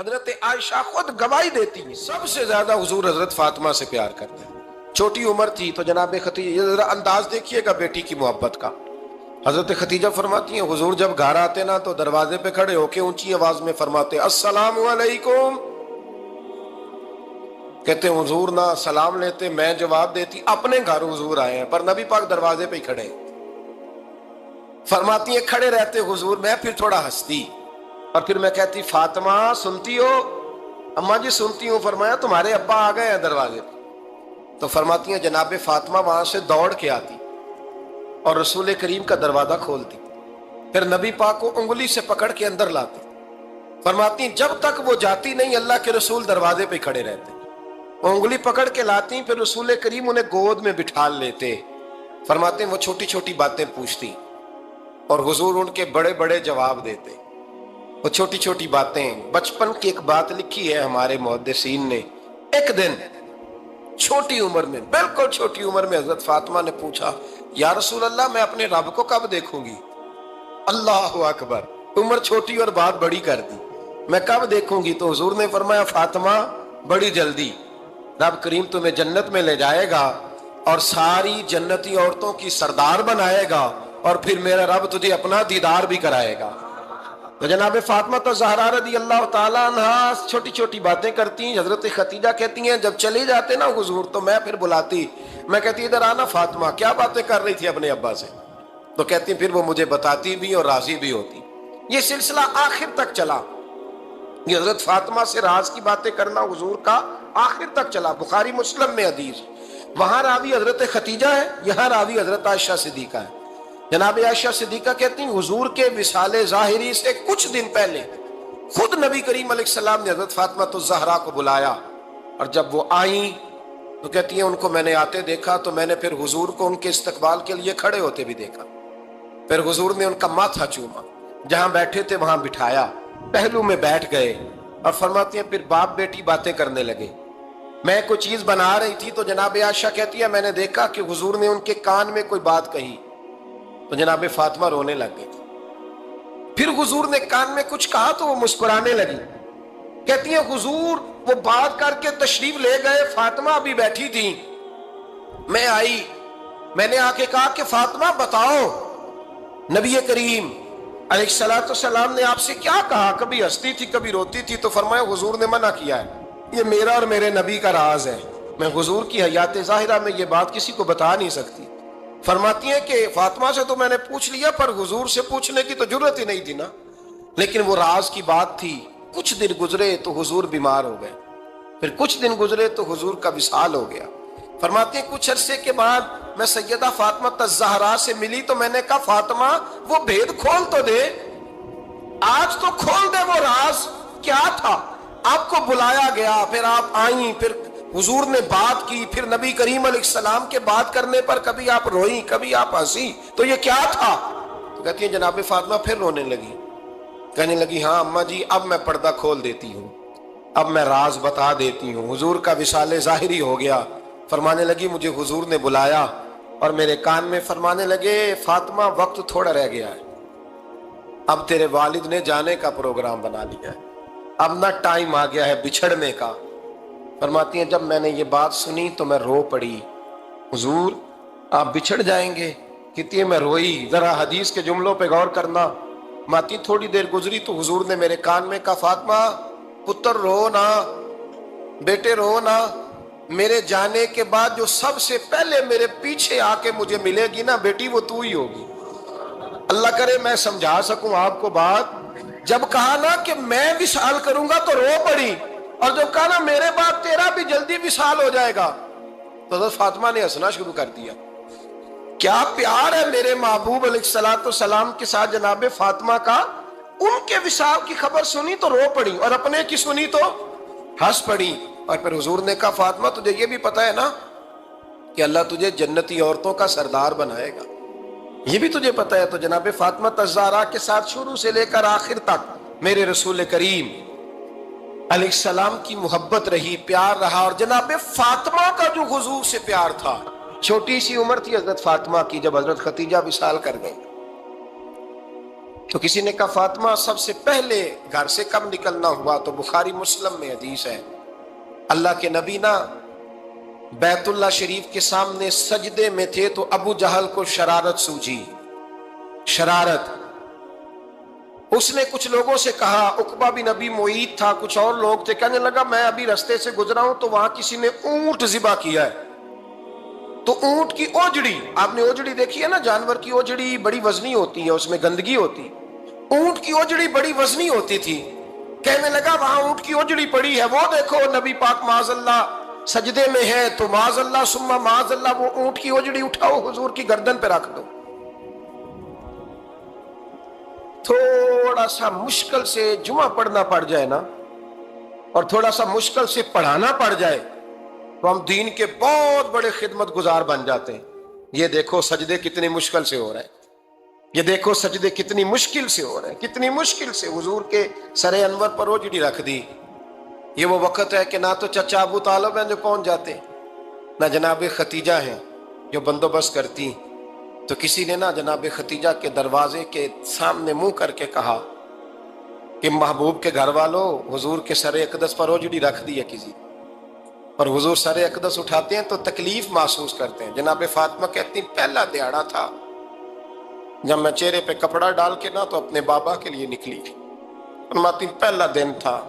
حضرت عائشہ خود گواہی دیتی ہیں سب سے زیادہ حضور حضرت فاطمہ سے پیار کرتے ہیں. چھوٹی عمر تھی تو جناب خدیجہ، ذرا انداز دیکھیے گا بیٹی کی محبت کا. حضرت خدیجہ فرماتی ہیں حضور جب گھر آتے نا تو دروازے پہ کھڑے ہو کے اونچی آواز میں فرماتے السلام علیکم. کہتے ہیں حضور نہ سلام لیتے، میں جواب دیتی اپنے گھر حضور آئے ہیں، پر نبی پاک دروازے پہ ہی کھڑے ہیں. فرماتی ہیں کھڑے رہتے حضور، میں پھر تھوڑا ہنستی اور پھر میں کہتی فاطمہ سنتی ہو؟ اماں جی سنتی ہوں. فرمایا تمہارے ابا آ گئے ہیں دروازے پہ. تو فرماتی ہیں جناب فاطمہ وہاں سے دوڑ کے آتی اور رسول کریم کا دروازہ کھولتی، پھر نبی پاک کو انگلی سے پکڑ کے اندر لاتی. فرماتی ہیں جب تک وہ جاتی نہیں اللہ کے رسول دروازے پہ کھڑے رہتے. وہ انگلی پکڑ کے لاتی، پھر رسول کریم انہیں گود میں بٹھا لیتے. فرماتے ہیں وہ چھوٹی چھوٹی باتیں پوچھتی اور حضور ان کے بڑے بڑے جواب دیتے. وہ چھوٹی چھوٹی باتیں، بچپن کی ایک بات لکھی ہے ہمارے محدثین نے. ایک دن چھوٹی عمر میں، بالکل چھوٹی عمر میں حضرت فاطمہ نے پوچھا یا رسول اللہ میں اپنے رب کو کب دیکھوں گی؟ اللہ اکبر، عمر چھوٹی اور بات بڑی کر دی. میں کب دیکھوں گی؟ تو حضور نے فرمایا فاطمہ بڑی جلدی. رب کریم تمہیں جنت میں لے جائے گا اور ساری جنتی عورتوں کی سردار بنائے گا اور پھر میرا رب تجھے اپنا دیدار بھی کرائے گا. تو جناب فاطمہ الزہرا رضی اللہ تعالیٰ عنہا چھوٹی چھوٹی باتیں کرتی ہیں. حضرت خدیجہ کہتی ہیں جب چلے جاتے نا حضور تو میں پھر بلاتی، میں کہتی ادھر آنا فاطمہ، کیا باتیں کر رہی تھی اپنے ابا سے؟ تو کہتی پھر وہ مجھے بتاتی بھی اور راضی بھی ہوتی. یہ سلسلہ آخر تک چلا. یہ حضرت فاطمہ سے راز کی باتیں کرنا حضور کا آخر تک چلا. بخاری مسلم میں حدیث، وہاں راوی حضرت خدیجہ ہے، یہاں راوی حضرت عائشہ صدیقہ ہے. جناب عائشہ صدیقہ کہتی ہیں حضور کے وصال ظاہری سے کچھ دن پہلے خود نبی کریم علیہ السلام نے حضرت فاطمہ الزہرا کو بلایا، اور جب وہ آئیں تو کہتی ہیں ان کو میں نے آتے دیکھا تو میں نے پھر حضور کو ان کے استقبال کے لیے کھڑے ہوتے بھی دیکھا. پھر حضور نے ان کا ماتھا چوما، جہاں بیٹھے تھے وہاں بٹھایا، پہلو میں بیٹھ گئے اور فرماتی ہیں پھر باپ بیٹی باتیں کرنے لگے. میں کوئی چیز بنا رہی تھی تو جناب عائشہ کہتی ہے میں نے دیکھا کہ حضور نے ان کے کان میں کوئی بات کہی تو جناب فاطمہ رونے لگ گئی. پھر حضور نے کان میں کچھ کہا تو وہ مسکرانے لگی. کہتی ہیں حضور وہ بات کر کے تشریف لے گئے، فاطمہ ابھی بیٹھی تھی، میں آئی، میں نے آ کے کہا کہ فاطمہ بتاؤ نبی کریم علیہ الصلوۃ والسلام نے آپ سے کیا کہا؟ کبھی ہنستی تھی کبھی روتی تھی. تو فرمایا حضور نے منع کیا ہے، یہ میرا اور میرے نبی کا راز ہے، میں حضور کی حیات ظاہرہ میں یہ بات کسی کو بتا نہیں سکتی. فرماتی ہیں کہ فاطمہ سے تو میں نے پوچھ لیا پر حضور سے پوچھنے کی تو جرت ہی نہیں تھی نا، لیکن وہ راز کی بات تھی. کچھ دن گزرے تو حضور بیمار ہو گئے، پھر کچھ دن گزرے تو حضور کا وصال ہو گیا. فرماتی ہیں کچھ عرصے کے بعد میں سیدہ فاطمہ الزہرا سے ملی تو میں نے کہا فاطمہ وہ بھید کھول تو دے، آج تو کھول دے وہ راز کیا تھا. آپ کو بلایا گیا، پھر آپ آئیں، پھر حضور نے بات کی، پھر نبی کریم علیہ السلام کے بات کرنے پر کبھی آپ روئیں کبھی آپ ہنسی، تو یہ کیا تھا؟ تو کہتی ہیں جناب فاطمہ پھر رونے لگی، کہنے لگی ہاں اماں جی اب میں پردہ کھول دیتی ہوں، اب میں راز بتا دیتی ہوں. حضور کا وصال ظاہری ہو گیا. فرمانے لگی مجھے حضور نے بلایا اور میرے کان میں فرمانے لگے فاطمہ وقت تھوڑا رہ گیا ہے، اب تیرے والد نے جانے کا پروگرام بنا لیا ہے، اب نہ ٹائم آ گیا ہے بچھڑنے کا. فرماتی ہیں جب میں نے یہ بات سنی تو میں رو پڑی، حضور آپ بچھڑ جائیں گے؟ کہتی ہے میں روئی. ذرا حدیث کے جملوں پہ غور کرنا. ماتی تھوڑی دیر گزری تو حضور نے میرے کان میں کہا فاطمہ پتر رو نا، بیٹے رو نا، میرے جانے کے بعد جو سب سے پہلے میرے پیچھے آ کے مجھے ملے گی نا بیٹی وہ تو ہی ہوگی. اللہ کرے میں سمجھا سکوں آپ کو بات. جب کہا نا کہ میں وصال کروں گا تو رو پڑی، اور جب کہا نا میرے بعد تیرا بھی جلدی وصال ہو جائے گا تو حضرت فاطمہ نے ہنسنا شروع کر دیا. کیا پیار ہے میرے محبوب علیہ الصلوۃ والسلام کے ساتھ جناب فاطمہ کا. ان کے وصال کی خبر سنی تو رو پڑی اور اپنے کی سنی تو ہنس پڑی. اور پھر حضور نے کہا فاطمہ تجھے یہ بھی پتا ہے نا کہ اللہ تجھے جنتی عورتوں کا سردار بنائے گا، یہ بھی تجھے پتا ہے. تو جناب فاطمہ الزہرا کے ساتھ شروع سے لے کر آخر تک میرے رسول کریم علیہ السلام کی محبت رہی، پیار رہا. اور جناب فاطمہ کا جو حضور سے پیار تھا، چھوٹی سی عمر تھی حضرت فاطمہ کی جب حضرت خدیجہ وصال کر گئی. تو کسی نے کہا فاطمہ سب سے پہلے گھر سے کب نکلنا ہوا؟ تو بخاری مسلم میں حدیث ہے، اللہ کے نبی نا بیت اللہ شریف کے سامنے سجدے میں تھے تو ابو جہل کو شرارت سوجھی، شرارت۔ اس نے کچھ لوگوں سے کہا، عقبہ بن ابی معیط تھا، کچھ اور لوگ تھے، کہنے لگا میں ابھی رستے سے گزرا ہوں تو وہاں کسی نے اونٹ ذبح کیا ہے، تو اونٹ کی اوجڑی، آپ نے اوجڑی دیکھی ہے نا، جانور کی اوجڑی بڑی وزنی ہوتی ہے، اس میں گندگی ہوتی، اونٹ کی اوجڑی بڑی وزنی ہوتی تھی، کہنے لگا وہاں اونٹ کی اوجڑی پڑی ہے، وہ دیکھو نبی پاک معاذ اللہ سجدے میں ہے، تو معاذ اللہ ثم معاذ اللہ وہ اونٹ کی اوجڑی اٹھاؤ حضور کی گردن پہ رکھ دو۔ تھوڑا سا مشکل سے جمعہ پڑھنا پڑ جائے نا، اور تھوڑا سا مشکل سے پڑھانا پڑ جائے تو ہم دین کے بہت بڑے خدمت گزار بن جاتے ہیں۔ یہ دیکھو سجدے کتنی مشکل سے ہو رہے ہیں، یہ دیکھو سجدے کتنی مشکل سے ہو رہے ہیں، کتنی مشکل سے حضور کے سر انور پر اوجڑی رکھ دی۔ یہ وہ وقت ہے کہ نہ تو چچا ابو طالب ہیں جو پہنچ جاتے، نہ جناب ختیجہ ہیں جو بندوبست کرتی، تو کسی نے نا جناب ختیجہ کے دروازے کے سامنے منہ کر کے کہا کہ محبوب کے گھر والوں حضور کے سر اقدس پر اوجڑی رکھ دی ہے کسی، اور حضور سر اقدس اٹھاتے ہیں تو تکلیف محسوس کرتے ہیں۔ جناب فاطمہ کہتی پہلا دیہڑا تھا جب میں چہرے پہ کپڑا ڈال کے نا تو اپنے بابا کے لیے نکلی، فرماتی پہلا دن تھا،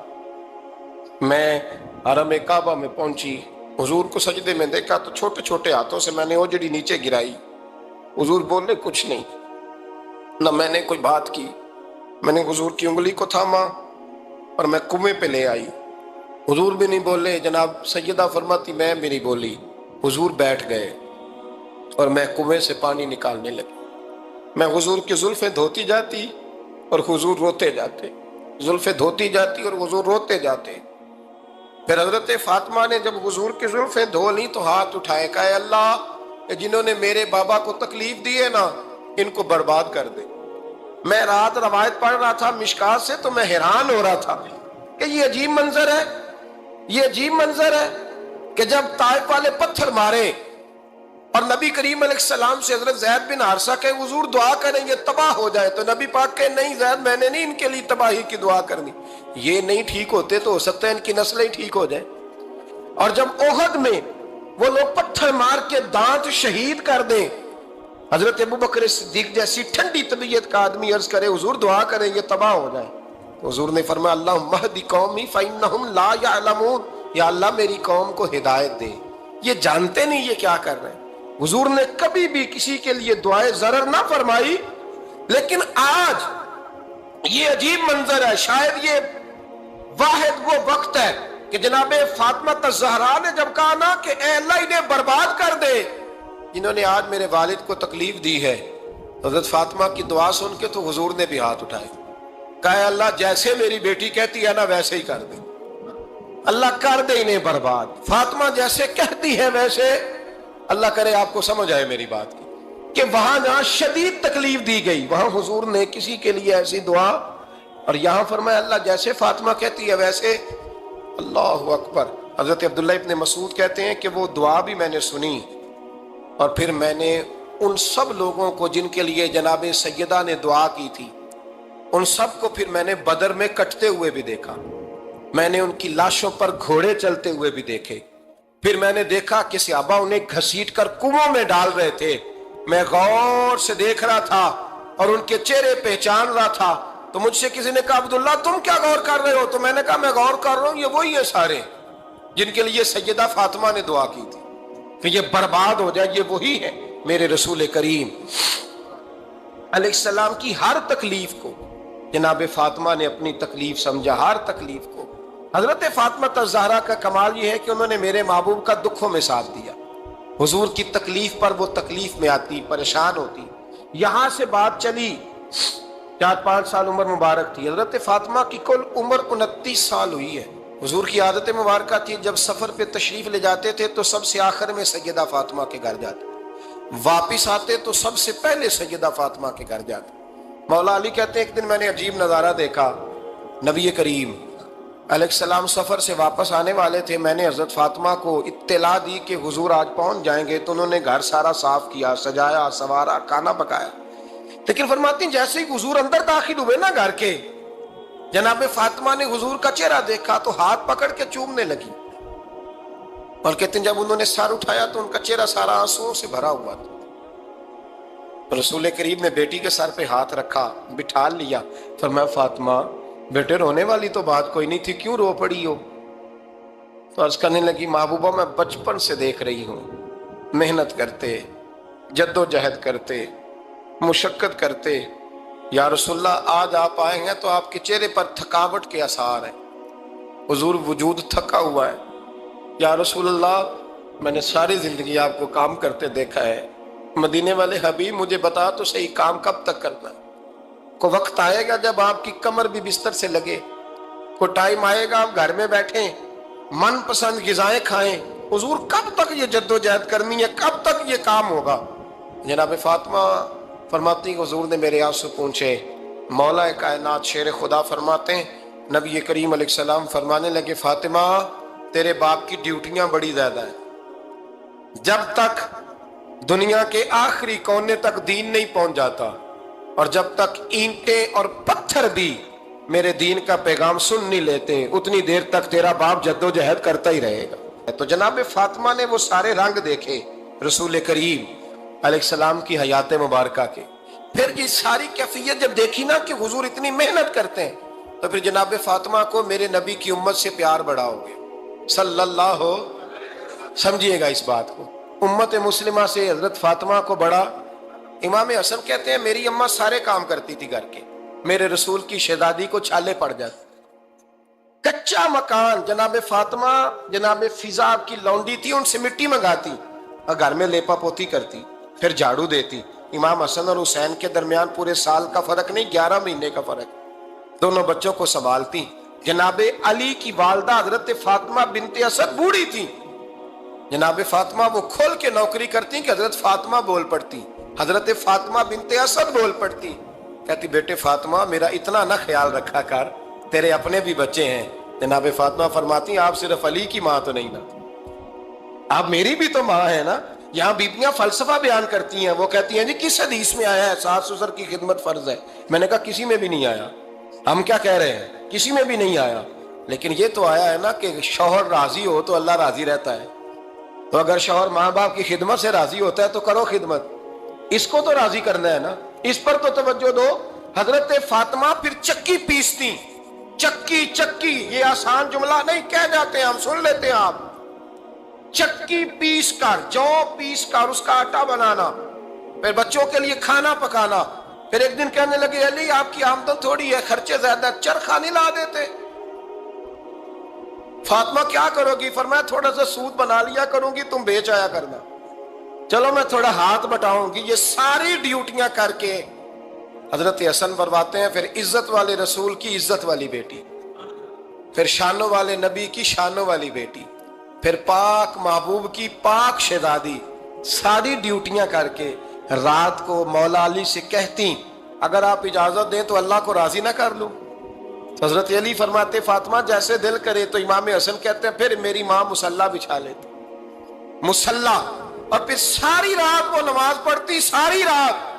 میں حرم کعبہ میں پہنچی، حضور کو سجدے میں دیکھا تو چھوٹے چھوٹے ہاتھوں سے میں نے اوجڑی نیچے گرائی، حضور بولے کچھ نہیں، نہ میں نے کوئی بات کی، میں نے حضور کی انگلی کو تھاما اور میں کنویں پہ لے آئی، حضور بھی نہیں بولے، جناب سیدہ فرماتی میں بھی نہیں بولی، حضور بیٹھ گئے اور میں کنویں سے پانی نکالنے لگی، میں حضور کی زلفیں دھوتی جاتی اور حضور روتے جاتے، زلفیں دھوتی جاتی اور حضور روتے جاتے۔ پھر حضرت فاطمہ نے جب حضور کی زلفیں دھو لی تو ہاتھ اٹھائے، کہا اے اللہ جنہوں نے میرے بابا کو تکلیف دی ہے نا ان کو برباد کر دے۔ میں رات روایت پڑھ رہا تھا مشکات سے تو میں حیران ہو رہا تھا کہ یہ عجیب منظر ہے، یہ عجیب منظر ہے کہ جب طائف والے پتھر مارے اور نبی کریم علیہ السلام سے حضرت زید بن حارثہ کہ حضور دعا کریں یہ تباہ ہو جائے، تو نبی پاک کہ نہیں زید میں نے نہیں ان کے لیے تباہی کی دعا کرنی، یہ نہیں ٹھیک ہوتے تو ہو سکتا ہے ان کی نسلیں ٹھیک ہو جائیں۔ اور جب احد میں وہ لوگ پتھر مار کے دانت شہید کر دیں، حضرت ابوبکر صدیق جیسی ٹھنڈی طبیعت کا آدمی عرض کرے حضور دعا کریں یہ تباہ ہو جائے، تو حضور نے فرمایا اللہم اہد قومی فإنہم لا یعلمون، یا اللہ میری قوم کو ہدایت دے، یہ جانتے نہیں یہ کیا کر رہے ہیں۔ حضور نے کبھی بھی کسی کے لیے دعائے ضرر نہ فرمائی، لیکن آج یہ عجیب منظر ہے، شاید یہ واحد وہ وقت ہے کہ جناب فاطمہ الزہرا نے جب کہا نا کہ اے اللہ انہیں برباد کر دے جنہوں نے آج میرے والد کو تکلیف دی ہے، حضرت فاطمہ کی دعا سن کے تو حضور نے بھی ہاتھ اٹھائے، کہا اے اللہ جیسے میری بیٹی کہتی ہے نا ویسے ہی کر دے، اللہ کر دے انہیں برباد، فاطمہ جیسے کہتی ہے ویسے، اللہ کرے آپ کو سمجھ آئے میری بات کی کہ وہاں جہاں شدید تکلیف دی گئی وہاں حضور نے کسی کے لیے ایسی دعا، اور یہاں فرمایا اللہ جیسے فاطمہ کہتی ہے ویسے، اللہ اکبر۔ حضرت عبداللہ ابن مسعود کہتے ہیں کہ وہ دعا بھی میں نے سنی، اور پھر میں نے ان سب لوگوں کو جن کے لیے جناب سیدہ نے دعا کی تھی ان سب کو پھر میں نے بدر میں کٹتے ہوئے بھی دیکھا، میں نے ان کی لاشوں پر گھوڑے چلتے ہوئے بھی دیکھے، پھر میں نے دیکھا کہ صحابہ انہیں گھسیٹ کر کنووں میں ڈال رہے تھے، میں غور سے دیکھ رہا تھا اور ان کے چہرے پہچان رہا تھا، تو مجھ سے کسی نے کہا عبداللہ تم کیا غور کر رہے ہو؟ تو میں نے کہا میں غور کر رہا ہوں یہ وہی ہیں سارے جن کے لیے سیدہ فاطمہ نے دعا کی تھی کہ یہ برباد ہو جائے، یہ وہی ہے میرے رسول کریم علیہ السلام کی ہر تکلیف کو جناب فاطمہ نے اپنی تکلیف سمجھا، ہر تکلیف کو۔ حضرت فاطمہ الزہرا کا کمال یہ ہے کہ انہوں نے میرے محبوب کا دکھوں میں ساتھ دیا، حضور کی تکلیف پر وہ تکلیف میں آتی، پریشان ہوتی۔ یہاں سے بات چلی 4-5 سال عمر مبارک تھی، حضرت فاطمہ کی کل عمر 29 سال ہوئی ہے۔ حضور کی عادت مبارکہ تھی جب سفر پہ تشریف لے جاتے تھے تو سب سے آخر میں سیدہ فاطمہ کے گھر جاتے، واپس آتے تو سب سے پہلے سیدہ فاطمہ کے گھر جاتے۔ مولا علی کہتے ہیں ایک دن میں نے عجیب نظارہ دیکھا، نبی کریم علیہ السلام سفر سے واپس آنے والے تھے، میں نے حضرت فاطمہ کو اطلاع دی کہ حضور آج پہنچ جائیں گے، تو انہوں نے گھر سارا صاف کیا، سجایا، سنوارا، کھانا پکایا، لیکن فرماتی ہیں جیسے ہی حضور اندر داخل ہوئے نا گھر کے، جناب فاطمہ نے حضور کا چہرہ دیکھا تو ہاتھ پکڑ کے چومنے لگی، اور کہتے ہیں جب انہوں نے سر اٹھایا تو ان کا چہرہ سارا آنسوؤں سے بھرا ہوا تھا۔ رسول کریم نے بیٹی کے سر پہ ہاتھ رکھا، بٹھا لیا، فرمایا فاطمہ بیٹے رونے والی تو بات کوئی نہیں تھی، کیوں رو پڑی ہو؟ تو عرض کرنے لگی محبوبہ میں بچپن سے دیکھ رہی ہوں، محنت کرتے، جد و جہد کرتے، مشقت کرتے، یا رسول اللہ آج آپ آئے ہیں تو آپ کے چہرے پر تھکاوٹ کے آثار ہیں، حضور وجود تھکا ہوا ہے۔ یا رسول اللہ میں نے ساری زندگی آپ کو کام کرتے دیکھا ہے، مدینے والے حبیب مجھے بتا تو صحیح کام کب تک کرنا ہے؟ کو وقت آئے گا جب آپ کی کمر بھی بستر سے لگے، کو ٹائم آئے گا آپ گھر میں بیٹھیں من پسند غذائیں کھائیں، حضور کب تک یہ جد و جہد کرنی ہے، کب تک یہ کام ہوگا؟ جناب فاطمہ فرماتی حضور نے میرے آنسو پونچھے۔ مولا کائنات شیر خدا فرماتے ہیں نبی کریم علیہ السلام فرمانے لگے فاطمہ تیرے باپ کی ڈیوٹیاں بڑی زیادہ ہیں، جب تک دنیا کے آخری کونے تک دین نہیں پہنچ جاتا، اور جب تک اینٹیں اور پتھر بھی میرے دین کا پیغام سن نہیں لیتے، اتنی دیر تک تیرا باپ جد و جہد کرتا ہی رہے گا۔ تو جناب فاطمہ نے وہ سارے رنگ دیکھے رسول کریم علیہ السلام کی حیات مبارکہ کے، پھر یہ ساری کیفیت جب دیکھی نا کہ حضور اتنی محنت کرتے ہیں، تو پھر جناب فاطمہ کو میرے نبی کی امت سے پیار بڑھا ہو گیا صلی اللہ ہو۔ سمجھیے گا اس بات کو، امت مسلمہ سے حضرت فاطمہ کو بڑا۔ امام حسن کہتے ہیں میری اماں سارے کام کرتی تھی گھر کے، میرے رسول کی شہزادی کو چھالے پڑ جاتے، کچا مکان جناب فاطمہ جناب فضا کی لونڈی تھی ان سے مٹی منگاتی اور گھر میں لیپا پوتی کرتی، پھر جھاڑو دیتی۔ امام حسن اور حسین کے درمیان پورے سال کا فرق نہیں، 11 مہینے کا فرق، دونوں بچوں کو سنبھالتی۔ جناب علی کی والدہ حضرت فاطمہ بنت اسد بوڑھی تھی، جناب فاطمہ وہ کھول کے نوکری کرتی کہ حضرت فاطمہ بول پڑتی، حضرت فاطمہ بنت اسد بول پڑتی، کہتی بیٹے فاطمہ میرا اتنا نہ خیال رکھا کر، تیرے اپنے بھی بچے ہیں۔ جناب فاطمہ فرماتی آپ صرف علی کی ماں تو نہیں نا، آپ میری بھی تو ماں ہے نا۔ یہاں بیبیاں فلسفہ بیان کرتی ہیں، وہ کہتی ہیں جی کس حدیث میں آیا ہے ساس سسر کی خدمت فرض ہے؟ میں نے کہا کسی میں بھی نہیں آیا، ہم کیا کہہ رہے ہیں، کسی میں بھی نہیں آیا، لیکن یہ تو آیا ہے نا کہ شوہر راضی ہو تو اللہ راضی رہتا ہے، تو اگر شوہر ماں باپ کی خدمت سے راضی ہوتا ہے تو کرو خدمت، اس کو تو راضی کرنا ہے نا، اس پر تو توجہ دو۔ حضرت فاطمہ پھر چکی پیستی، چکی چکی یہ آسان جملہ نہیں، کہہ جاتے ہیں ہم، سن لیتے ہیں آپ، چکی پیس کر، جو پیس کر اس کا آٹا بنانا، پھر بچوں کے لیے کھانا پکانا۔ پھر ایک دن کہنے لگے علی آپ کی آمدن تھوڑی ہے، خرچے زیادہ، چرخہ نہیں لا دیتے؟ فاطمہ کیا کرو گی؟ فرمایا تھوڑا سا سود بنا لیا کروں گی، تم بیچ آیا کرنا، چلو میں تھوڑا ہاتھ بٹاؤں گی۔ یہ ساری ڈیوٹیاں کر کے حضرت حسن فرماتے ہیں پھر عزت والے رسول کی عزت والی بیٹی، پھر شانوں والے نبی کی شانوں والی بیٹی، پھر پاک محبوب کی پاک شہزادی، ساری ڈیوٹیاں کر کے رات کو مولا علی سے کہتی اگر آپ اجازت دیں تو اللہ کو راضی نہ کر لوں؟ تو حضرت علی فرماتے فاطمہ جیسے دل کرے۔ تو امام حسن کہتے ہیں پھر میری ماں مصلی بچھا لیتی، مصلی، اور پھر ساری رات وہ نماز پڑھتی، ساری رات،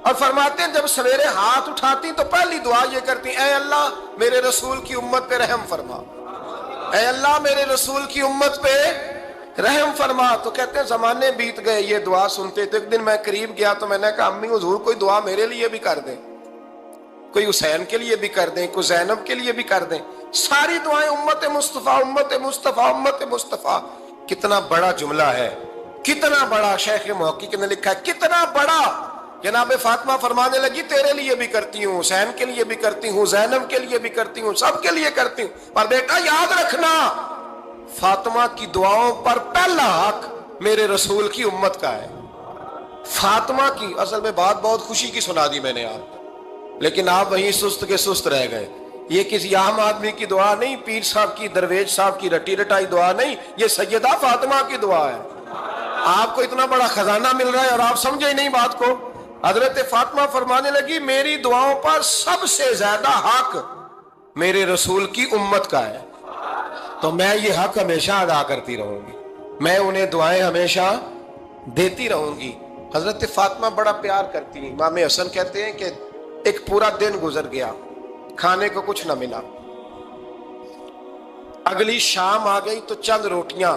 اور فرماتے ہیں جب سویرے ہاتھ اٹھاتی تو پہلی دعا یہ کرتی اے اللہ میرے رسول کی امت پہ رحم فرما، اے اللہ میرے رسول کی امت پہ رحم فرما۔ تو کہتے ہیں زمانے بیت گئے یہ دعا سنتے، تو ایک دن میں قریب گیا تو میں نے کہا امی حضور کوئی دعا میرے لیے بھی کر دیں، کوئی حسین کے لیے بھی کر دیں، کوئی زینب کے لیے بھی کر دیں۔ ساری دعائیں امت مصطفیٰ امت مصطفیٰ امت مصطفیٰ۔ کتنا بڑا جملہ ہے، کتنا بڑا، شیخ محقق نے لکھا ہے کتنا بڑا۔ جناب فاطمہ فرمانے لگی تیرے لیے بھی کرتی ہوں، حسین کے لیے بھی کرتی ہوں، زینب کے لیے بھی کرتی ہوں، سب کے لیے کرتی ہوں، پر بیٹا یاد رکھنا فاطمہ کی دعاؤں پر پہلا حق میرے رسول کی امت کا ہے۔ فاطمہ کی اصل میں بات بہت خوشی کی سنا دی میں نے آپ، لیکن آپ وہیں سست کے سست رہ گئے۔ یہ کسی عام آدمی کی دعا نہیں، پیر صاحب کی، درویش صاحب کی رٹی رٹائی دعا نہیں، یہ سیدہ فاطمہ کی دعا ہے۔ آپ کو اتنا بڑا خزانہ مل رہا ہے اور آپ سمجھے ہی نہیں بات کو۔ حضرت فاطمہ فرمانے لگی میری دعاؤں پر سب سے زیادہ حق میرے رسول کی امت کا ہے، تو میں یہ حق ہمیشہ ادا کرتی رہوں گی، میں انہیں دعائیں ہمیشہ دیتی رہوں گی۔ حضرت فاطمہ بڑا پیار کرتی ہیں. امام حسن کہتے ہیں کہ ایک پورا دن گزر گیا, کھانے کو کچھ نہ ملا. اگلی شام آ گئی تو چند روٹیاں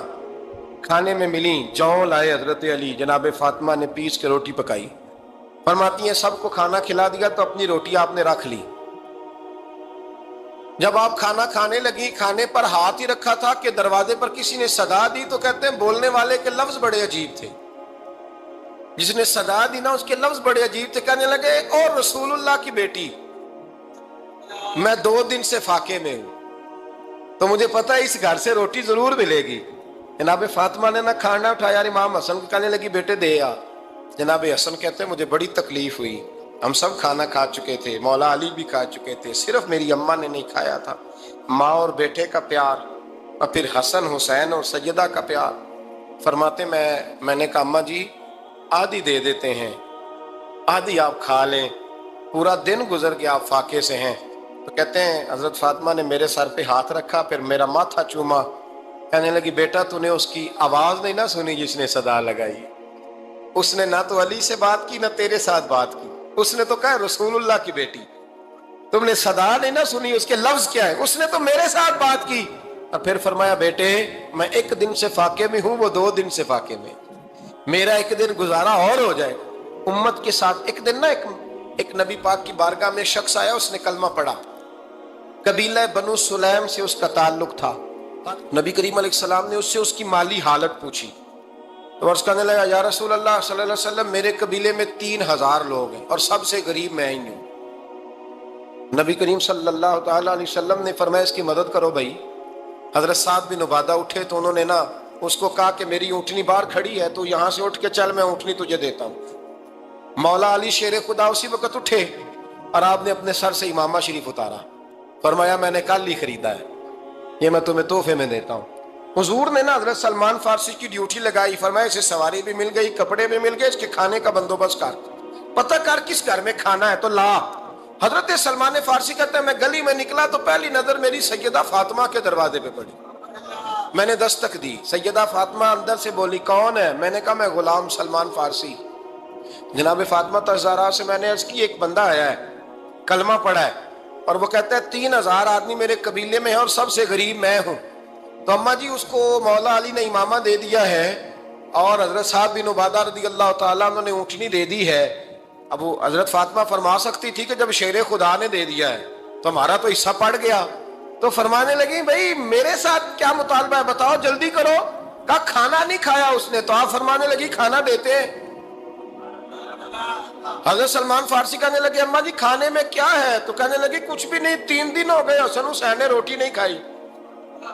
کھانے میں ملیں. جوں لائے حضرت علی, جناب فاطمہ نے پیس کے روٹی پکائی. فرماتی ہیں سب کو کھانا کھلا دیا تو اپنی روٹی آپ نے رکھ لی. جب آپ کھانا کھانے لگی, کھانے پر ہاتھ ہی رکھا تھا کہ دروازے پر کسی نے صدا دی. تو کہتے ہیں بولنے والے کے لفظ بڑے عجیب تھے. جس نے صدا دی نا اس کے لفظ بڑے عجیب تھے. کہنے لگے اور رسول اللہ کی بیٹی, میں 2 دن سے فاقے میں ہوں, تو مجھے پتا ہے اس گھر سے روٹی ضرور ملے گی. جناب فاطمہ نے نہ کھانا اٹھایا. امام حسن کو کہنے لگی بیٹے دے آ. جناب حسن کہتے ہیں مجھے بڑی تکلیف ہوئی. ہم سب کھانا کھا چکے تھے, مولا علی بھی کھا چکے تھے, صرف میری اماں نے نہیں کھایا تھا. ماں اور بیٹے کا پیار, اور پھر حسن حسین اور سیدہ کا پیار. فرماتے میں نے کہا اماں جی آدھی دے دیتے ہیں, آدھی آپ کھا لیں, پورا دن گزر گیا آپ فاقے سے ہیں. تو کہتے ہیں حضرت فاطمہ نے میرے سر پہ ہاتھ رکھا, پھر میرا ماتھا چوما. کہنے لگی بیٹا تو نے اس کی آواز نہیں نہ سنی جس نے صدا لگائی. اس نے نہ تو علی سے بات کی نہ تیرے ساتھ بات کی, اس نے تو کہا رسول اللہ کی بیٹی. تم نے صدا نہیں نہ سنی, اس کے لفظ کیا ہے, اس نے تو میرے ساتھ بات کی. اور پھر فرمایا بیٹے میں 1 دن سے فاقے میں ہوں, وہ 2 دن سے فاقے میں. میرا 1 دن گزارا اور ہو جائے امت کے ساتھ. ایک دن نا ایک نبی پاک کی بارگاہ میں شخص آیا, اس نے کلمہ پڑھا. قبیلہ بنو سلیم سے اس کا تعلق تھا. نبی کریم علیہ السلام نے اس سے اس کی مالی حالت پوچھی. تو عرض کرنے لگا یا رسول اللہ صلی اللہ علیہ وسلم میرے قبیلے میں 3000 لوگ ہیں اور سب سے غریب میں ہی ہوں. نبی کریم صلی اللہ تعالیٰ علیہ وسلم نے فرمایا اس کی مدد کرو بھائی. حضرت سعد بن عبادہ اٹھے تو انہوں نے نا اس کو کہا کہ میری اونٹنی باہر کھڑی ہے, تو یہاں سے اٹھ کے چل, میں اونٹنی تجھے دیتا ہوں. مولا علی شیر خدا اسی وقت اٹھے اور آپ نے اپنے سر سے امامہ شریف اتارا. فرمایا میں نے کل ہی خریدا ہے, یہ میں تمہیں تحفے میں دیتا ہوں. حضور نے نا حضرت سلمان فارسی کی ڈیوٹی لگائی. فرمایا اسے سواری بھی مل گئی, کپڑے بھی مل گئے, اس کے کھانے کا بندوبست کر, پتہ کر کس گھر میں کھانا ہے تو لا. حضرت سلمان فارسی کہتے ہیں میں گلی میں نکلا تو پہلی نظر میری سیدہ فاطمہ کے دروازے پہ پڑی. میں نے دستک دی, سیدہ فاطمہ اندر سے بولی کون ہے؟ میں نے کہا میں غلام سلمان فارسی. جناب فاطمہ تزارہ سے میں نے عرض کی ایک بندہ آیا ہے, کلمہ پڑھا ہے, اور وہ کہتا ہے 3000 آدمی میرے قبیلے میں ہے اور سب سے غریب میں ہوں. تو اماں جی اس کو مولا علی نے امامہ دے دیا ہے اور حضرت سعد بن عبادہ رضی اللہ تعالیٰ عنہ نے اونٹنی دے دی ہے. اب وہ حضرت فاطمہ فرما سکتی تھی کہ جب شیر خدا نے دے دیا ہے تو ہمارا تو حصہ پڑ گیا. تو فرمانے لگی بھئی میرے ساتھ کیا مطالبہ ہے بتاؤ, جلدی کرو. کہا کھانا نہیں کھایا اس نے. تو آپ فرمانے لگی کھانا دیتے ہیں. حضرت سلمان فارسی کہنے لگے اماں جی کھانے میں کیا ہے؟ تو کہنے لگی کچھ بھی نہیں, 3 دن ہو گئے حسن حسین نے روٹی نہیں کھائی,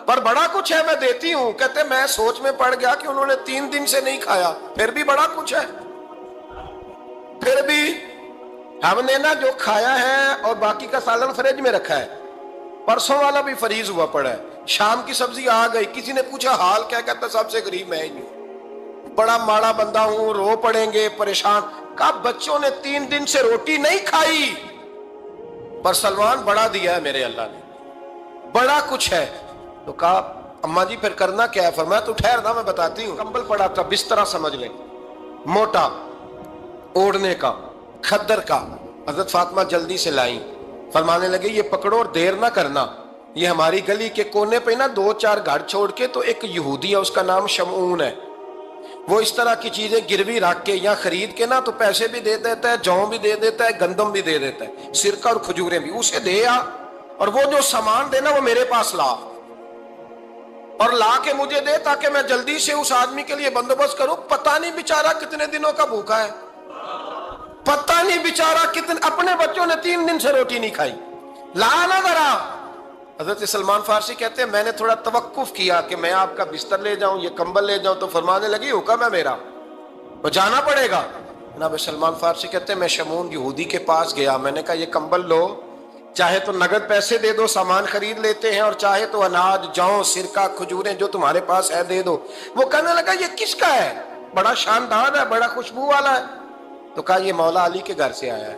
پر بڑا کچھ ہے میں دیتی ہوں. کہتے میں سوچ میں پڑ گیا کہ انہوں نے 3 دن سے نہیں کھایا, پھر بھی بڑا کچھ ہے. پھر بھی ہم نے نا جو کھایا ہے اور باقی کا سالن فریج میں رکھا ہے, پرسوں والا بھی فریز ہوا پڑا ہے, شام کی سبزی آ گئی. کسی نے پوچھا حال کیا؟ کہتا سب سے غریب میں ہی ہوں, بڑا ماڑا بندہ ہوں, رو پڑیں گے, پریشان. کہا بچوں نے 3 دن سے روٹی نہیں کھائی, پر سلمان بڑا دیا ہے میرے اللہ نے, بڑا کچھ ہے. تو کہا اماں جی پھر کرنا کیا ہے؟ فرمایا تو ٹھہر نا میں بتاتی ہوں. کمبل پڑا تھا, بسترا سمجھ لیں, موٹا اوڑھنے کا, کھدر کا. حضرت فاطمہ جلدی سے لائیں. فرمانے لگے یہ پکڑو اور دیر نہ کرنا. یہ ہماری گلی کے کونے پہ نا 2-4 گھر چھوڑ کے تو ایک یہودی ہے, اس کا نام شمعون ہے, وہ اس طرح کی چیزیں گروی رکھ کے یا خرید کے نا تو پیسے بھی دے دیتا ہے, جوں بھی دے دیتا ہے, گندم بھی دے دیتا ہے, سرکہ اور کھجوریں بھی. اسے دے آ, اور وہ جو سامان دینا وہ میرے پاس لا, اور لا کے مجھے دے تاکہ میں جلدی سے اس آدمی کے لیے بندوبست کروں. پتہ نہیں بیچارہ کتنے دنوں کا بھوکا ہے, پتہ نہیں بیچارہ کتنے, اپنے بچوں نے 3 دن سے روٹی نہیں کھائی, لا نہ ذرا. حضرت سلمان فارسی کہتے ہیں میں نے تھوڑا توقف کیا کہ میں آپ کا بستر لے جاؤں, یہ کمبل لے جاؤں. تو فرمانے لگی حکم ہے میرا, وہ جانا پڑے گا. جناب سلمان فارسی کہتے ہیں میں شمعون یہودی کے پاس گیا, میں نے کہا یہ کمبل لو, چاہے تو نگد پیسے دے دو, سامان خرید لیتے ہیں, اور چاہے تو اناج, جوں, سرکہ, کھجوریں جو تمہارے پاس ہے دے دو. وہ کہنے لگا یہ کس کا ہے؟ بڑا شاندار ہے, بڑا خوشبو والا ہے. تو کہا یہ مولا علی کے گھر سے آیا ہے,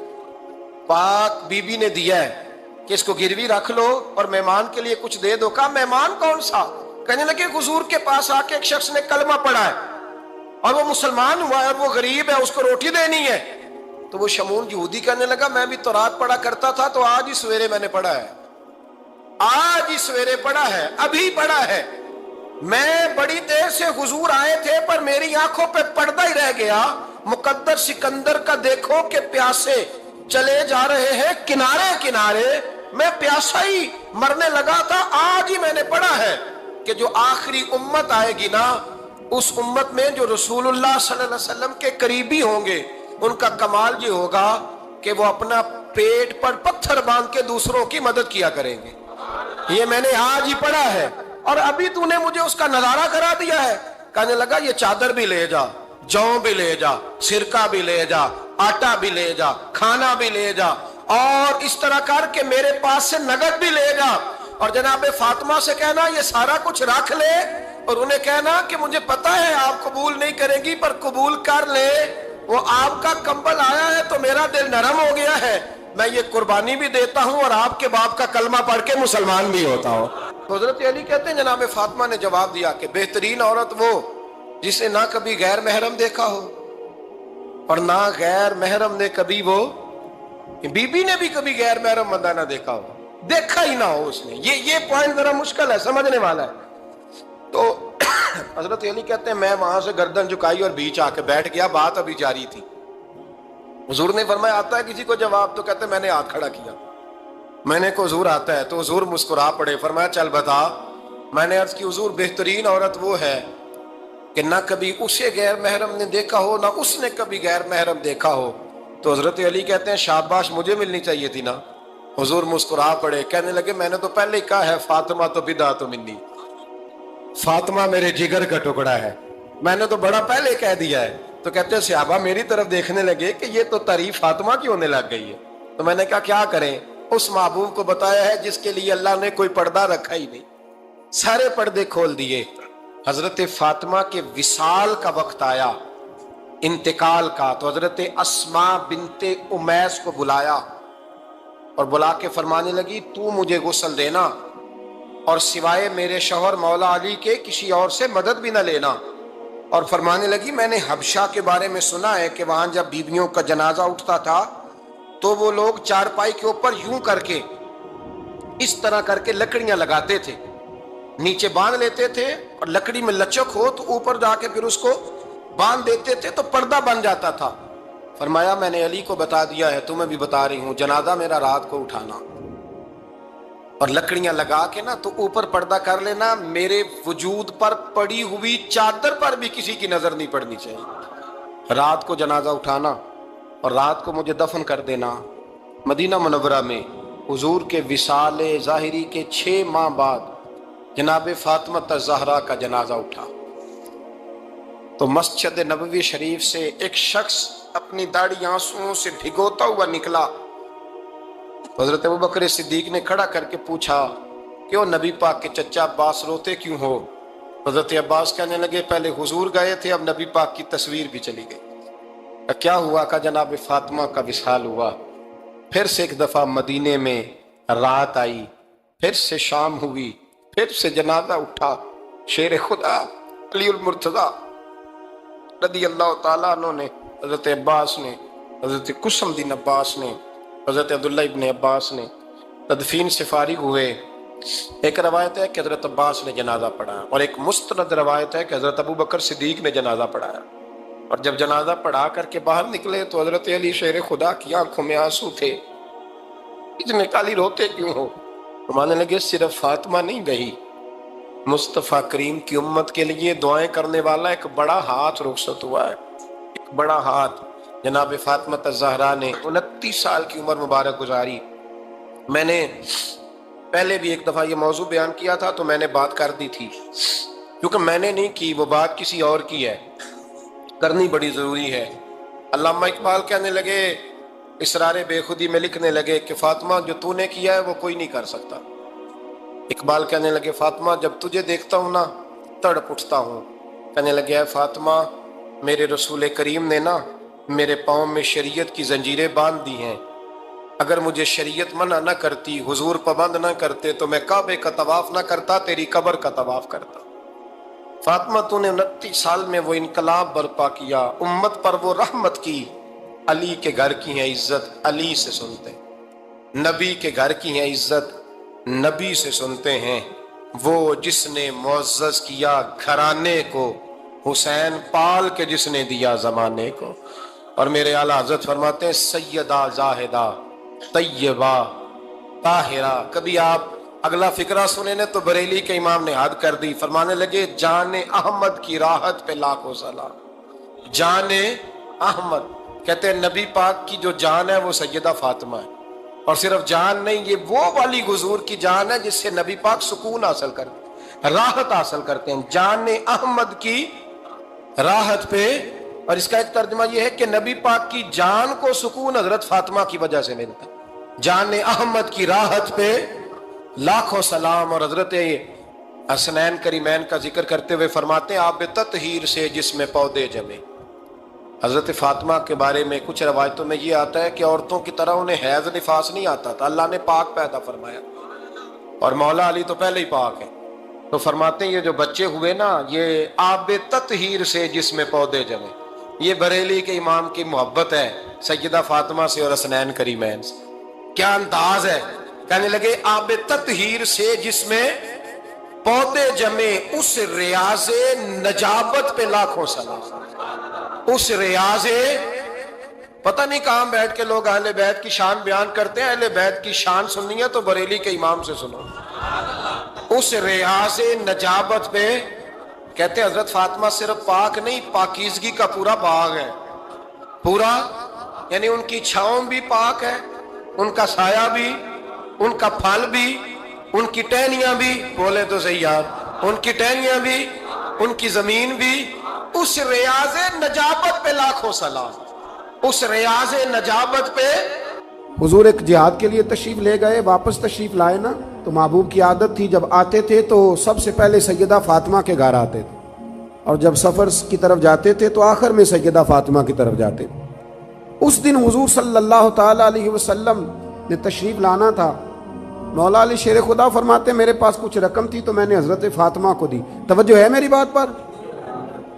پاک بی بی نے دیا ہے کہ اس کو گروی رکھ لو اور مہمان کے لیے کچھ دے دو. کہا مہمان کون سا؟ کہنے لگے حضور کے پاس آ کے ایک شخص نے کلمہ پڑھا ہے, اور وہ مسلمان ہوا ہے اور وہ غریب ہے، اس کو روٹی دینی ہے۔ تو وہ شمون یہودی کہنے لگا میں بھی تورات پڑھا کرتا تھا، تو آج ہی سویرے میں نے پڑھا ہے، آج ہی سویرے پڑھا ہے، ابھی پڑھا ہے، میں بڑی دیر سے حضور آئے تھے پر میری آنکھوں پہ پردہ ہی رہ گیا، مقدر سکندر کا دیکھو کہ پیاسے چلے جا رہے ہیں کنارے کنارے، میں پیاسا ہی مرنے لگا تھا، آج ہی میں نے پڑھا ہے کہ جو آخری امت آئے گی نا، اس امت میں جو رسول اللہ صلی اللہ علیہ وسلم کے قریبی ہوں گے، ان کا کمال یہ ہوگا کہ وہ اپنا پیٹ پر پتھر باندھ کے دوسروں کی مدد کیا کریں گے۔ یہ میں نے آج ہی پڑھا ہے اور ابھی تو نے مجھے اس کا نظارہ کرا دیا ہے۔ کہنے لگا یہ چادر بھی لے جا، جو بھی لے جا، سرکہ بھی لے جا، آٹا بھی لے جا، کھانا بھی لے جا، اور اس طرح کر کے میرے پاس سے نگد بھی لے جا، اور جناب فاطمہ سے کہنا یہ سارا کچھ رکھ لے، اور انہیں کہنا کہ مجھے پتا ہے آپ قبول نہیں کریں گی پر قبول کر لے، وہ آپ کا کمبل آیا ہے تو میرا دل نرم ہو گیا ہے، میں یہ قربانی بھی دیتا ہوں اور آپ کے باپ کا کلمہ پڑھ کے مسلمان بھی ہوتا ہوں۔ حضرت علی کہتے ہیں جناب فاطمہ نے جواب دیا کہ بہترین عورت وہ جسے نہ کبھی غیر محرم دیکھا ہو اور نہ غیر محرم نے کبھی، وہ بی بی نے بھی کبھی غیر محرم بندہ نہ دیکھا ہو، دیکھا ہی نہ ہو اس نے۔ یہ پوائنٹ ذرا مشکل ہے، سمجھنے والا ہے۔ تو حضرت علی کہتے ہیں میں وہاں سے گردن جھکائی اور بیچ آ کے بیٹھ گیا، بات ابھی جاری تھی۔ حضور نے فرمایا آتا ہے کسی کو جواب؟ تو کہتے ہیں میں نے ہاتھ کھڑا کیا، میں نے کو حضور آتا ہے، تو حضور مسکرا پڑے، فرمایا چل بتا۔ میں نے عرض کی حضور بہترین عورت وہ ہے کہ نہ کبھی اسے غیر محرم نے دیکھا ہو نہ اس نے کبھی غیر محرم دیکھا ہو۔ تو حضرت علی کہتے ہیں شاباش، مجھے ملنی چاہیے تھی نا۔ حضور مسکرا پڑے، کہنے لگے میں نے تو پہلے ہی کہا ہے فاطمہ تو بدعت منی، فاطمہ میرے جگر کا ٹکڑا ہے، میں نے تو بڑا پہلے کہہ دیا ہے۔ تو کہتے ہیں صحابہ میری طرف دیکھنے لگے کہ یہ تو تعریف فاطمہ کی ہونے لگ گئی ہے۔ تو میں نے کہا کیا کریں، اس محبوب کو بتایا ہے جس کے لیے اللہ نے کوئی پردہ رکھا ہی نہیں، سارے پردے کھول دیے۔ حضرت فاطمہ کے وصال کا وقت آیا، انتقال کا، تو حضرت اسماء بنت امیس کو بلایا اور بلا کے فرمانے لگی تو مجھے غسل دینا اور سوائے میرے شوہر مولا علی کے کسی اور سے مدد بھی نہ لینا، اور فرمانے لگی میں نے حبشہ کے بارے میں سنا ہے کہ وہاں جب بیویوں کا جنازہ اٹھتا تھا تو وہ لوگ چارپائی کے اوپر یوں کر کے اس طرح کر کے لکڑیاں لگاتے تھے، نیچے باندھ لیتے تھے اور لکڑی میں لچک ہو تو اوپر جا کے پھر اس کو باندھ دیتے تھے تو پردہ بن جاتا تھا۔ فرمایا میں نے علی کو بتا دیا ہے، تمہیں بھی بتا رہی ہوں، جنازہ میرا رات کو اٹھانا اور لکڑیاں لگا کے نا تو اوپر پردہ کر لینا، میرے وجود پر پڑی ہوئی چادر پر بھی کسی کی نظر نہیں پڑنی چاہیے، رات کو جنازہ اٹھانا اور رات کو مجھے دفن کر دینا۔ مدینہ منورہ میں حضور کے وصال ظاہری کے 6 ماہ بعد جناب فاطمہ الزہرا کا جنازہ اٹھا، تو مسجد نبوی شریف سے ایک شخص اپنی داڑھی آنسوؤں سے بھگوتا ہوا نکلا۔ حضرت ابوبکر صدیق نے کھڑا کر کے پوچھا کیوں نبی پاک کے چچا عباس روتے کیوں ہو؟ حضرت عباس کہنے لگے پہلے حضور گئے تھے، اب نبی پاک کی تصویر بھی چلی گئی۔ کیا ہوا؟ کہ جناب فاطمہ کا وصال ہوا، پھر سے ایک دفعہ مدینے میں رات آئی، پھر سے شام ہوئی، پھر سے جنازہ اٹھا۔ شیر خدا علی المرتضیٰ رضی اللہ تعالیٰ عنہ نے، حضرت عباس نے، حضرت قسم دین عباس نے، حضرت عبداللہ ابن عباس نے تدفین سے فارغ ہوئے۔ ایک روایت ہے کہ حضرت عباس نے جنازہ پڑھایا اور ایک مستند روایت ہے کہ حضرت ابوبکر صدیق نے جنازہ پڑھایا، اور جب جنازہ پڑھا کر کے باہر نکلے تو حضرت علی شیر خدا کی آنکھوں میں آنسو تھے۔ اتنے کالی روتے کیوں ہو؟ فرمانے لگے صرف فاطمہ نہیں گئی، مصطفیٰ کریم کی امت کے لیے دعائیں کرنے والا ایک بڑا ہاتھ رخصت ہوا ہے، ایک بڑا ہاتھ۔ جناب فاطمہ الزہرا نے 29 سال کی عمر مبارک گزاری۔ میں نے پہلے بھی ایک دفعہ یہ موضوع بیان کیا تھا تو میں نے بات کر دی تھی، کیونکہ میں نے نہیں کی، وہ بات کسی اور کی ہے، کرنی بڑی ضروری ہے۔ علامہ اقبال کہنے لگے، اسرار بے خودی میں لکھنے لگے کہ فاطمہ جو تو نے کیا ہے وہ کوئی نہیں کر سکتا۔ اقبال کہنے لگے فاطمہ جب تجھے دیکھتا ہوں نا تڑپ اٹھتا ہوں۔ کہنے لگے اے فاطمہ میرے رسول کریم نے نا میرے پاؤں میں شریعت کی زنجیریں باندھ دی ہیں، اگر مجھے شریعت منع نہ کرتی، حضور پابند نہ کرتے تو میں کعبے کا طواف نہ کرتا، تیری قبر کا طواف کرتا۔ فاطمہ تو نے 29 سال میں وہ انقلاب برپا کیا، امت پر وہ رحمت کی۔ علی کے گھر کی ہیں عزت، علی سے سنتے ہیں۔ نبی کے گھر کی ہیں عزت، نبی سے سنتے ہیں۔ وہ جس نے معزز کیا گھرانے کو، حسین پال کے جس نے دیا زمانے کو۔ اور میرے اعلیٰ حضرت فرماتے ہیں سیدہ زاہدہ طیبہ طاہرہ۔ کبھی آپ اگلا فقرہ سنے نے تو بریلی کے امام نے حد کر دی، فرمانے لگے جان احمد کی راحت پہ لاکھوں سلام۔ جان احمد کہتے ہیں نبی پاک کی جو جان ہے وہ سیدہ فاطمہ ہے، اور صرف جان نہیں، یہ وہ والی حضور کی جان ہے جس سے نبی پاک سکون حاصل کرتے ہیں، راحت حاصل کرتے ہیں۔ جان احمد کی راحت پہ، اور اس کا ایک ترجمہ یہ ہے کہ نبی پاک کی جان کو سکون حضرت فاطمہ کی وجہ سے ملتا ہے۔ جان احمد کی راحت پہ لاکھوں سلام۔ اور حضرت حسنین کریمین کا ذکر کرتے ہوئے فرماتے ہیں آب تطہیر سے جس میں پودے جمے۔ حضرت فاطمہ کے بارے میں کچھ روایتوں میں یہ آتا ہے کہ عورتوں کی طرح انہیں حیض نفاس نہیں آتا تھا، اللہ نے پاک پیدا فرمایا، اور مولا علی تو پہلے ہی پاک ہے۔ تو فرماتے ہیں یہ جو بچے ہوئے نا، یہ آب تطہیر سے جس میں پودے جمے۔ یہ بریلی کے امام کی محبت ہے سیدہ فاطمہ سے اور حسنین کریمین سے۔ کیا انداز ہے، کہنے لگے آب تطہیر سے جس میں پودے جمے، اس ریاض نجابت پہ لاکھوں سلام۔ اس ریاض، پتہ نہیں کہاں بیٹھ کے لوگ اہل بیت کی شان بیان کرتے ہیں، اہل بیت کی شان سننی ہے تو بریلی کے امام سے سنو۔ اس ریاض نجابت پہ کہتے ہیں حضرت فاطمہ صرف پاک نہیں، پاکیزگی کا پورا باغ ہے، پورا، یعنی ان کی چھاؤں بھی پاک ہے، ان کا سایہ بھی، ان کا پھل بھی، ان کی ٹہنیاں بھی، بولے تو صحیح یار، ان کی ٹہنیاں بھی، ان کی زمین بھی۔ اس ریاض نجابت پہ لاکھوں سلام، اس ریاض نجابت پہ۔ حضور ایک جہاد کے لیے تشریف لے گئے، واپس تشریف لائے نا، تو محبوب کی عادت تھی جب آتے تھے تو سب سے پہلے سیدہ فاطمہ کے گھر آتے تھے، اور جب سفر کی طرف جاتے تھے تو آخر میں سیدہ فاطمہ کی طرف جاتے تھے۔ اس دن حضور صلی اللہ تعالی علیہ وسلم نے تشریف لانا تھا۔ مولا علی شیر خدا فرماتے میرے پاس کچھ رقم تھی تو میں نے حضرت فاطمہ کو دی۔ توجہ ہے میری بات پر؟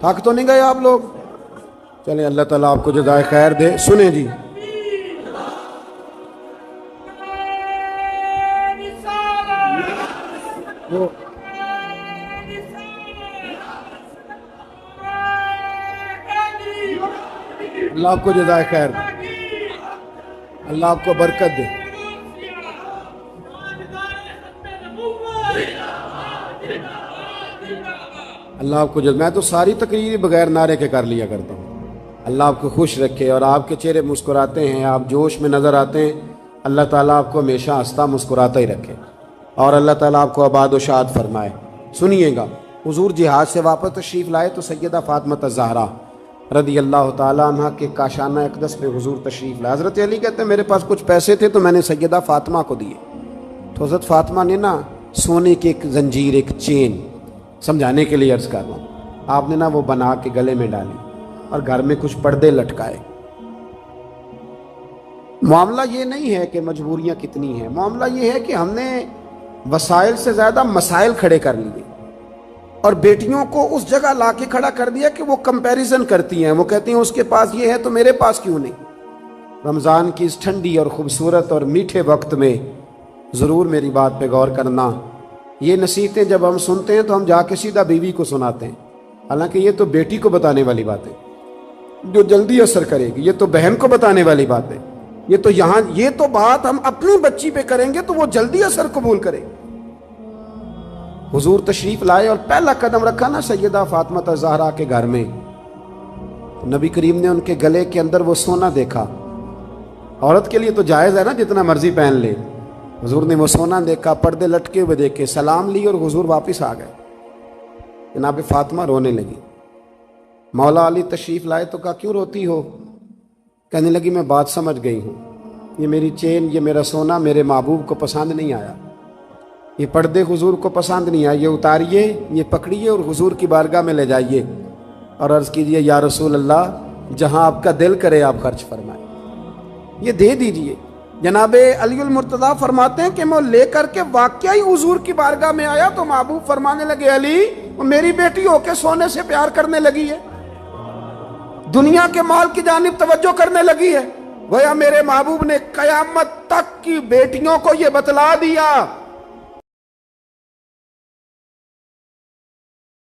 تھک تو نہیں گئے آپ لوگ؟ چلیں اللہ تعالیٰ آپ کو جزائے خیر دے۔ سنیں جی، اللہ آپ کو جزائے خیر دے، اللہ آپ کو برکت دے۔ اللہ آپ کو میں تو ساری تقریر بغیر نعرے کے کر لیا کرتا ہوں۔ اللہ آپ کو خوش رکھے، اور آپ کے چہرے مسکراتے ہیں، آپ جوش میں نظر آتے ہیں۔ اللہ تعالیٰ آپ کو ہمیشہ ہنستا مسکراتا ہی رکھے، اور اللہ تعالیٰ آپ کو آباد و شاد فرمائے۔ سنیے گا، حضور جہاد سے واپس تشریف لائے تو سیدہ فاطمہ الزہرا رضی اللہ تعالیٰ عنہ کے کاشانہ اقدس میں حضور تشریف لائے۔ حضرت علی کہتے ہیں میرے پاس کچھ پیسے تھے تو میں نے سیدہ فاطمہ کو دیے، تو حضرت فاطمہ نے نا سونے کی ایک زنجیر، ایک چین، سمجھانے کے لیے عرض کر رہا ہوں، آپ نے نا وہ بنا کے گلے میں ڈالی اور گھر میں کچھ پردے لٹکائے۔ معاملہ یہ نہیں ہے کہ مجبوریاں کتنی ہیں، معاملہ یہ ہے کہ ہم نے وسائل سے زیادہ مسائل کھڑے کر لیے، اور بیٹیوں کو اس جگہ لا کے کھڑا کر دیا کہ وہ کمپیریزن کرتی ہیں، وہ کہتی ہیں اس کے پاس یہ ہے تو میرے پاس کیوں نہیں۔ رمضان کی اس ٹھنڈی اور خوبصورت اور میٹھے وقت میں ضرور میری بات پہ غور کرنا۔ یہ نصیحتیں جب ہم سنتے ہیں تو ہم جا کے سیدھا بیوی کو سناتے ہیں، حالانکہ یہ تو بیٹی کو بتانے والی بات ہے جو جلدی اثر کرے گی، یہ تو بہن کو بتانے والی بات ہے، یہ تو یہاں، یہ تو بات ہم اپنی بچی پہ کریں گے تو وہ جلدی اثر قبول کرے۔ حضور تشریف لائے اور پہلا قدم رکھا نا سیدہ فاطمہ الزہرا کے گھر میں، نبی کریم نے ان کے گلے کے اندر وہ سونا دیکھا۔ عورت کے لیے تو جائز ہے نا جتنا مرضی پہن لے، حضور نے وہ سونا دیکھا، پردے لٹکے ہوئے دیکھے، سلام لی اور حضور واپس آ گئے۔ جناب فاطمہ رونے لگی۔ مولا علی تشریف لائے تو کہا کیوں روتی ہو؟ کہنے لگی میں بات سمجھ گئی ہوں، یہ میری چین، یہ میرا سونا میرے محبوب کو پسند نہیں آیا، یہ پردے حضور کو پسند نہیں آئے، یہ اتاریے، یہ پکڑیے اور حضور کی بارگاہ میں لے جائیے اور عرض کیجئے یا رسول اللہ جہاں آپ کا دل کرے آپ خرچ فرمائیں، یہ دے دیجئے۔ جناب علی المرتضیٰ فرماتے ہیں کہ میں لے کر کے واقعی حضور کی بارگاہ میں آیا تو محبوب فرمانے لگے علی وہ میری بیٹی ہو کے سونے سے پیار کرنے لگی ہے، دنیا کے مال کی جانب توجہ کرنے لگی ہے۔ گویا میرے محبوب نے قیامت تک کی بیٹیوں کو یہ بتلا دیا